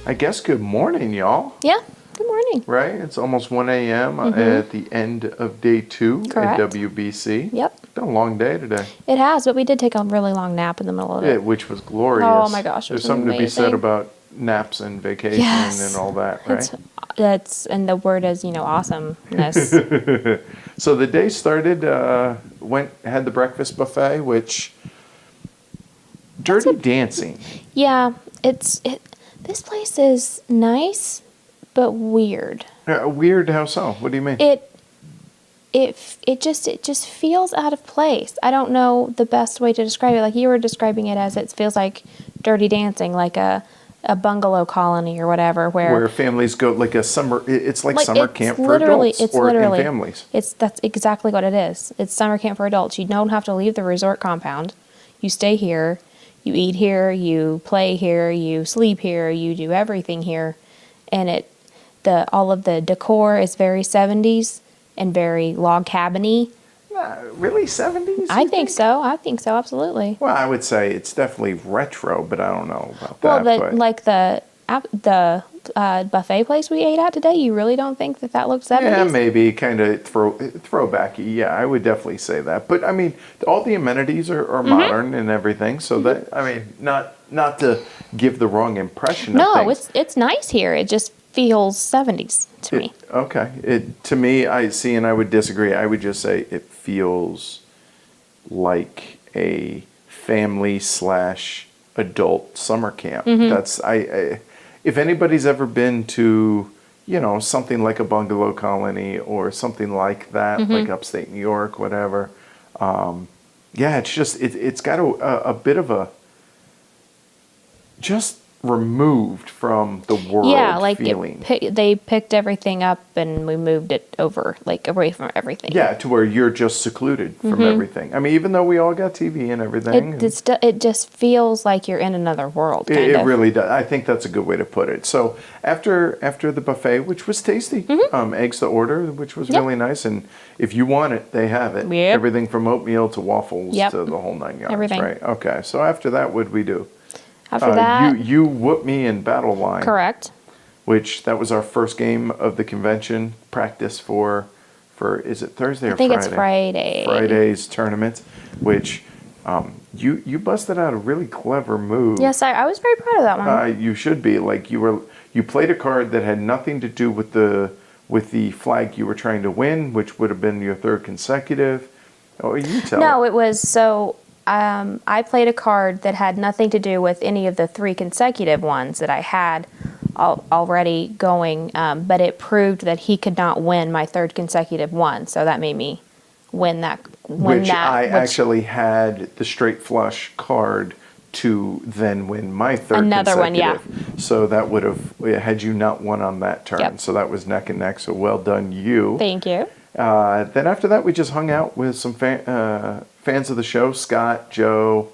I guess good morning, y'all. Yeah, good morning. Right? It's almost 1 a.m. At the end of day 2 Correct. at WBC. Yep. It's been a long day today. It has, but we did take a really long nap in the middle of it. Which was glorious. Oh my gosh, it There's was something to be said amazing. about naps and vacation and all that, right? That's and the word is, awesomeness. So the day started, had the breakfast buffet, which Dirty Dancing. Yeah, this place is nice, but weird. Weird how so? What do you mean? It just feels out of place. I don't know the best way to describe it. Like you were describing it as it feels like Dirty Dancing, like a bungalow colony or whatever, where families go like a summer. It's like summer camp for adults and families. That's exactly what it is. It's summer camp for adults. You don't have to leave the resort compound. You stay here. You eat here. You play here. You sleep here. You do everything here, and all of the decor is very 70s and very log cabiny. Really 70s? I think so. I think so. Absolutely. Well, I would say it's definitely retro, but I don't know about Well, that. like the buffet place we ate at today, you really don't think that looks 70s? Yeah, maybe kind of throwbacky. Yeah, I would definitely say that. But I mean, all the amenities are modern and everything. So that not to give the wrong impression. No, of things. it's nice here. It just feels 70s to me. Okay. To me, I see, and I would disagree. I would just say it feels like a family/adult summer camp. That's if anybody's ever been to, something like a bungalow colony or something like that, like upstate New York, whatever. It's just it's got a bit of a just removed from the world feeling. They picked everything up and we moved it over, like away from everything. Yeah, to where you're just secluded from everything. I mean, even though we all got TV and everything. It just feels like you're in another world, kind of. It really does. I think that's a good way to put it. So after the buffet, which was tasty, eggs to order, which was really nice. And if you want it, they have it. Yep. Everything from oatmeal to waffles to the whole 9 yards. Everything. Right? Okay. So after that, what did we do? After that, you whooped me in battle line. correct. Which that was our first game of the convention practice for is it Thursday or I think Friday? it's Friday. Friday's tournament, which you busted out a really clever move. Yes, I was very proud of that one. You should be. Like you played a card that had nothing to do with the flag you were trying to win, which would have been your third consecutive. Oh, you tell. No, it was so. I played a card that had nothing to do with any of the 3 consecutive ones that I had already going, but it proved that he could not win my 3rd consecutive one, so that made me win that. I actually had the straight flush card to then win my 3rd another consecutive. one, yeah. So that would have, had you not won on that turn. Yep. So that was neck and neck, so well done you. Thank you. Then after that, we just hung out with some fans of the show, Scott, Joe,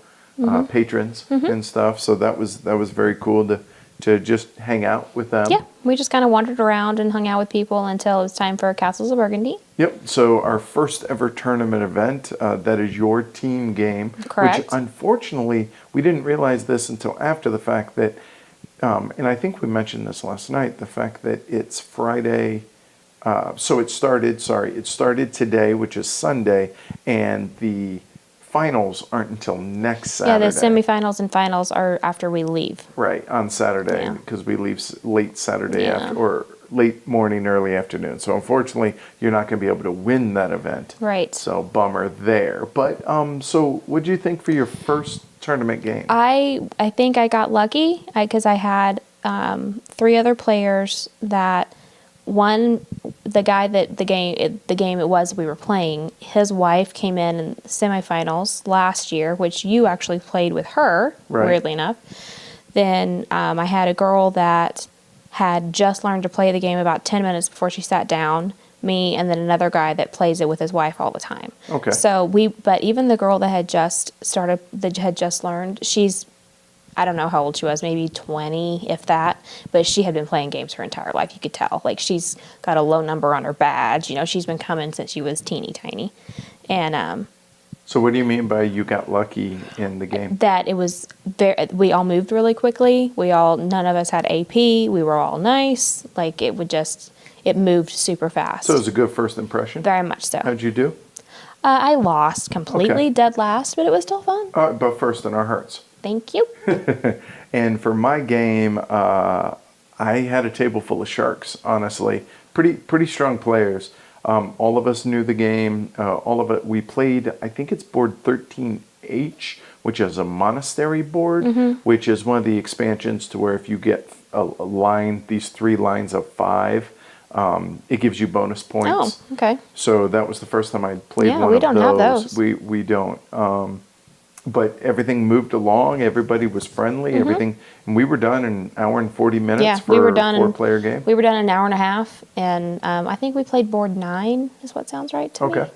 patrons and stuff. So that was very cool to just hang out with them. Yeah, we just kind of wandered around and hung out with people until it was time for Castles of Burgundy. Yep. So our first ever tournament event, that is your team game. Correct. Which unfortunately, we didn't realize this until after the fact that, and I think we mentioned this last night, the fact that it's Friday. So it started today, which is Sunday, and the finals aren't until next Saturday. Yeah, the semifinals and finals are after we leave. Right, on Saturday, because we leave late Saturday Yeah. or late morning, early afternoon. So unfortunately, you're not going to be able to win that event. Right. So bummer there. But so what do you think for your first tournament game? I think I got lucky because I had 3 other players that. One, the guy that the game it was we were playing, his wife came in the semifinals last year, which you actually played with her, weirdly enough. Then I had a girl that had just learned to play the game about 10 minutes before she sat down, me, and then another guy that plays it with his wife all the time. Okay. So but even the girl that had just learned, she's, I don't know how old she was, maybe 20, if that, but she had been playing games her entire life. You could tell. Like, she's got a low number on her badge. She's been coming since she was teeny tiny. And So what do you mean by you got lucky in the game? That it was we all moved really quickly. None of us had AP. We were all nice. Like it moved super fast. So it was a good first impression? Very much so. How'd you do? I lost completely, Okay. dead last, but it was still fun. But first in our hearts. Thank you. And for my game, I had a table full of sharks, honestly. Pretty strong players. All of us knew the game. All of it. We played, I think it's board 13H, which is a monastery board, which is one of the expansions to where if you get a line, these 3 lines of 5, it gives you bonus points. Oh, okay. So that was the first time I played Yeah, one we of don't have those. We don't. But everything moved along. Everybody was friendly. Everything, and we were done in an hour and 40 minutes Yeah, for we were done a 4-player game. We were done in an hour and a half, and I think we played board 9. Is what sounds right to Okay.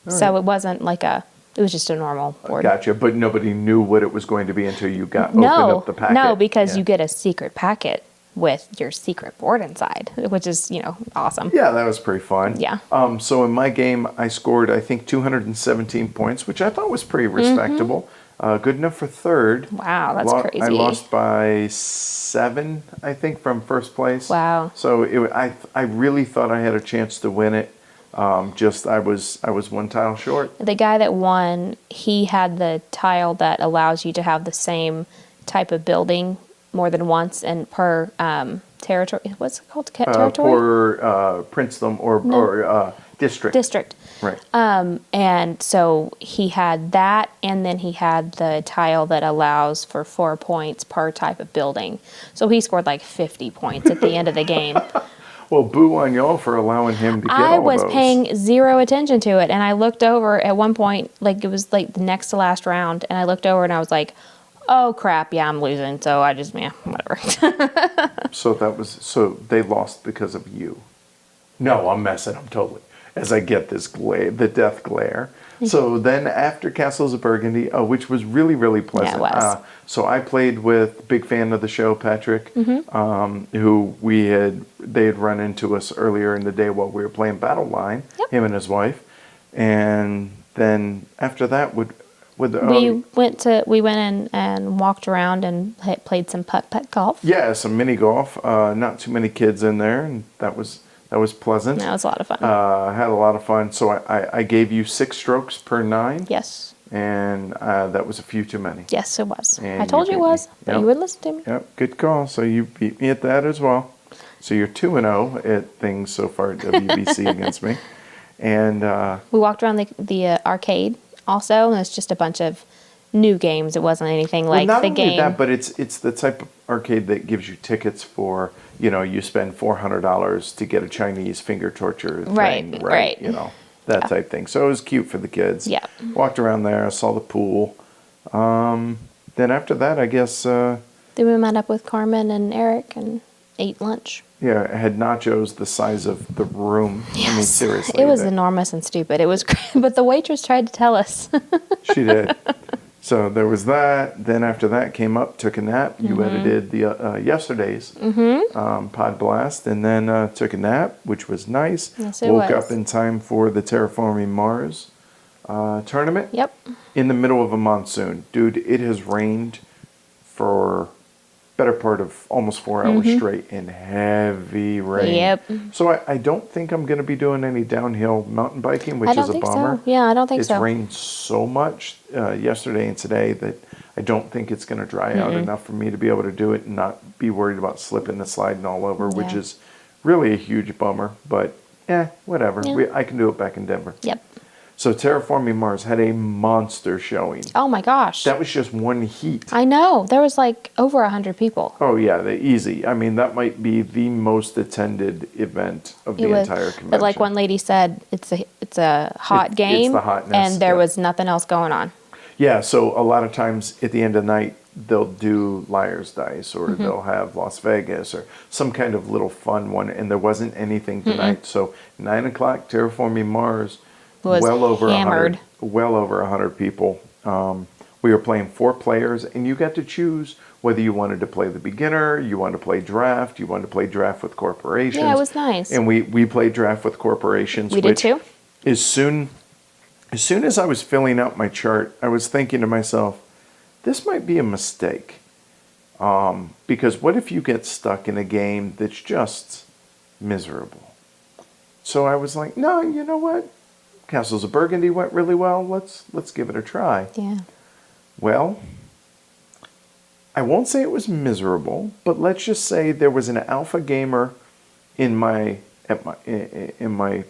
me. So it wasn't like it was just a normal board. Gotcha. But nobody knew what it was going to be until you opened up the packet. No, because Yeah. you get a secret packet with your secret board inside, which is awesome. Yeah, that was pretty fun. Yeah. So in my game, I scored, I think, 217 points, which I thought was pretty respectable. Good enough for third. Wow, that's crazy. I lost by 7, I think, from first place. Wow. So I really thought I had a chance to win it. I was one tile short. The guy that won, he had the tile that allows you to have the same type of building more than once and per territory. What's it called? Territory? For princedom or district. District. Right. And so he had that, and then he had the tile that allows for 4 points per type of building. So he scored like 50 points at the end of the game. Well, boo on y'all for allowing him to get all I of was those. paying zero attention to it, and I looked over at one point, like it was like the next to last round, and I looked over and I was like, oh crap, yeah, I'm losing. So I just, whatever. So they lost because of you. No, I'm messing. I'm totally. As I get this glare, the death glare. So then after Castles of Burgundy, which was really, really pleasant. Yeah, it was. So I played with big fan of the show, Patrick, who they had run into us earlier in the day while we were playing Battle Line, him and his wife. And then after that, we went in and walked around and played some putt golf. Yeah, some mini golf. Not too many kids in there, and that was pleasant. That was a lot of fun. Had a lot of fun. So I gave you 6 strokes per 9. Yes. And that was a few too many. Yes, it was. And I told you it beat me. was, but Yep. you wouldn't listen to me. Yep, good call. So you beat me at that as well. So you're 2-0 at things so far at WBC against me. And We walked around the arcade also, and it's just a bunch of new games. It wasn't anything like not the only game. that, but it's the type of arcade that gives you tickets for, you spend $400 to get a Chinese finger torture thing, Right. That type thing. So it was cute for the kids. Yeah. Walked around there, saw the pool. Then after that, I guess, Then we met up with Carmen and Eric and ate lunch. I had nachos the size of the room. Yes. I mean, seriously. It was enormous and stupid. It was great, but the waitress tried to tell us. She did. So there was that. Then after that, came up, took a nap. You edited the yesterday's Pod Blast, and then took a nap, which was nice. Yes, it Woke was. up in time for the Terraforming Mars tournament. Yep. In the middle of a monsoon. Dude, it has rained for better part of almost 4 hours straight in heavy rain. Yep. So I don't think I'm going to be doing any downhill mountain biking, which I don't is a think bummer. so. Yeah, I don't think It's so. rained so much yesterday and today that I don't think it's going to dry out enough for me to be able to do it and not be worried about slipping and sliding all over, which Yeah. is really a huge bummer. But whatever. Yeah. I can do it back in Denver. Yep. So Terraforming Mars had a monster showing. Oh my gosh. That was just one heat. I know. There was like over 100 people. Oh yeah, easy. I mean, that might be the most attended event of the entire convention. But like one lady said, it's a hot It's game, the hotness, and there yeah. was nothing else going on. Yeah, so a lot of times at the end of the night, they'll do Liar's Dice, or they'll have Las Vegas, or some kind of little fun one, and there wasn't anything tonight. So 9 o'clock, Terraforming Mars, Was well over hammered. 100 people. We were playing 4 players, and you got to choose whether you wanted to play the beginner, you wanted to play draft, you wanted to play draft with corporations. Yeah, it was nice. And we played draft with corporations. We did which too. As soon as soon as I was filling out my chart, I was thinking to myself, this might be a mistake. Because what if you get stuck in a game that's just miserable? So I was like, no, you know what? Castles of Burgundy went really well. Let's give it a try. Yeah. Well, I won't say it was miserable, but let's just say there was an alpha gamer in my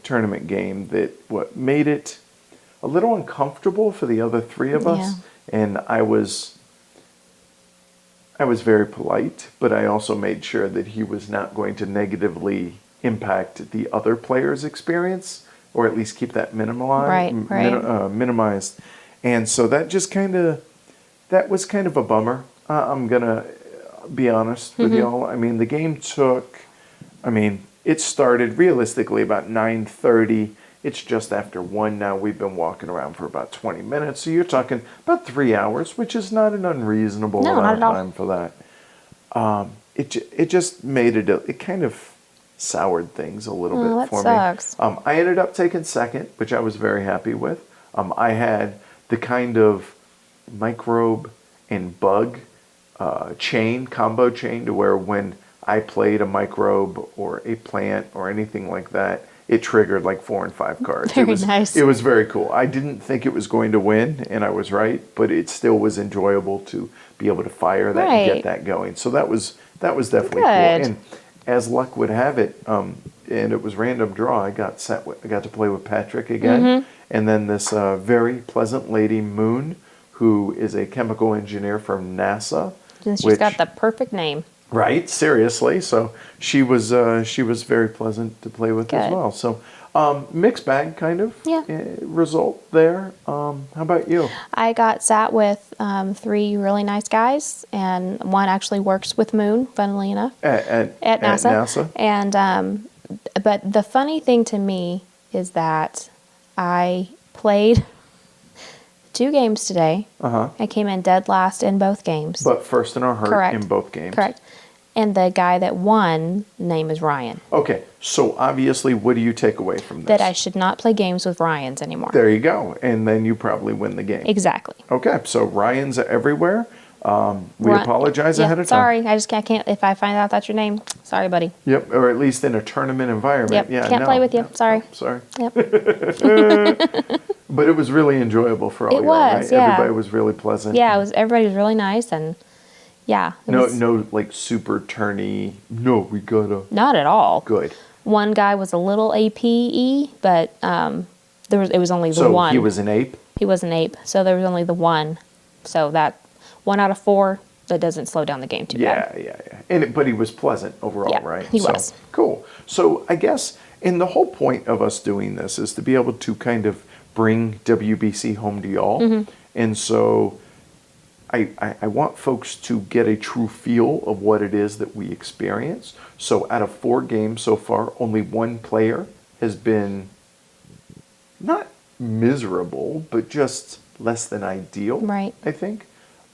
tournament game that what made it a little uncomfortable for the other three of us, and I was very polite, but I also made sure that he was not going to negatively impact the other player's experience, or at least keep that minimized. And so that was kind of a bummer. I'm gonna be honest with y'all. I mean, the game it started realistically about 9:30. It's just after 1 now. We've been walking around for about 20 minutes. So you're talking about 3 hours, which is not an unreasonable amount of time for that. It just made it kind of soured things a little bit for sucks. me. I ended up taking second, which I was very happy with. I had the kind of microbe and bug combo chain to where when I played a microbe or a plant or anything like that, it triggered like 4 and 5 cards. Very nice. It was very cool. I didn't think it was going to win, and I was right, but it still was enjoyable to be able to fire that and get that going. So that was definitely cool. And as luck would have it, and it was random draw, I got to play with Patrick again, and then this very pleasant lady, Moon, who is a chemical engineer from NASA. And she's got the perfect name. Right, seriously. So she was very pleasant to play with as well. So mixed bag kind of result there. How about you? I sat with 3 really nice guys, and one actually works with Moon, funnily enough, at NASA. And but the funny thing to me is that I played 2 games today. I came in dead last in both games. But first in our heart in both games. Correct. And the guy that won, name is Ryan. Okay, so obviously, what do you take away from this? That I should not play games with Ryans anymore. There you go. And then you probably win the game. Exactly. Okay, so Ryans are everywhere. We apologize ahead of time. Sorry, I can't. If I find out that's your name, sorry, buddy. Yep, or at least in a tournament environment. Yep, can't play with you. Sorry. Oh, sorry. Yep. But it was really enjoyable for all y'all, right? Yeah. Everybody was really pleasant. Yeah, everybody was really nice, and no, like super turny. No, we gotta. Not at all. Good. One guy was a little APE, but it was only the one. So he was an ape? He was an ape, so there was only the one. So that 1 out of 4, that doesn't slow down the game too bad. Yeah. But he was pleasant overall, right? He was. Cool. So I guess, and the whole point of us doing this is to be able to kind of bring WBC home to y'all. And so I want folks to get a true feel of what it is that we experience. So out of 4 games so far, only 1 player has been not miserable, but just less than ideal, right? I think.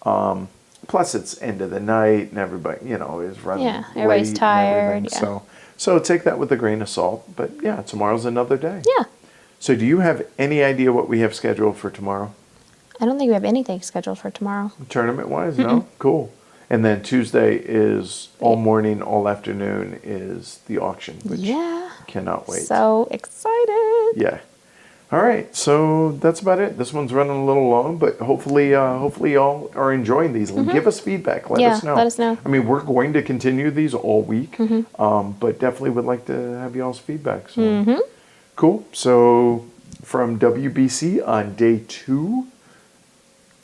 Plus it's end of the night and everybody, is running late. Everybody's tired. So take that with a grain of salt. But yeah, tomorrow's another day. Yeah. So do you have any idea what we have scheduled for tomorrow? I don't think we have anything scheduled for tomorrow. Tournament-wise? No? Cool. And then Tuesday is all morning, all afternoon is the auction, which cannot wait. So excited. Yeah. All right, so that's about it. This one's running a little long, but hopefully y'all are enjoying these. Give us feedback. Let us know. Let us know. I mean, we're going to continue these all week, but definitely would like to have y'all's feedback. So. Cool. So from WBC on day 2.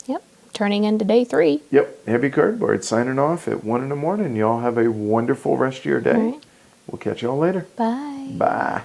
Yep. Turning into day 3. Yep. Heavy Cardboard signing off at 1 in the morning. Y'all have a wonderful rest of your day. All right. We'll catch y'all later. Bye. Bye.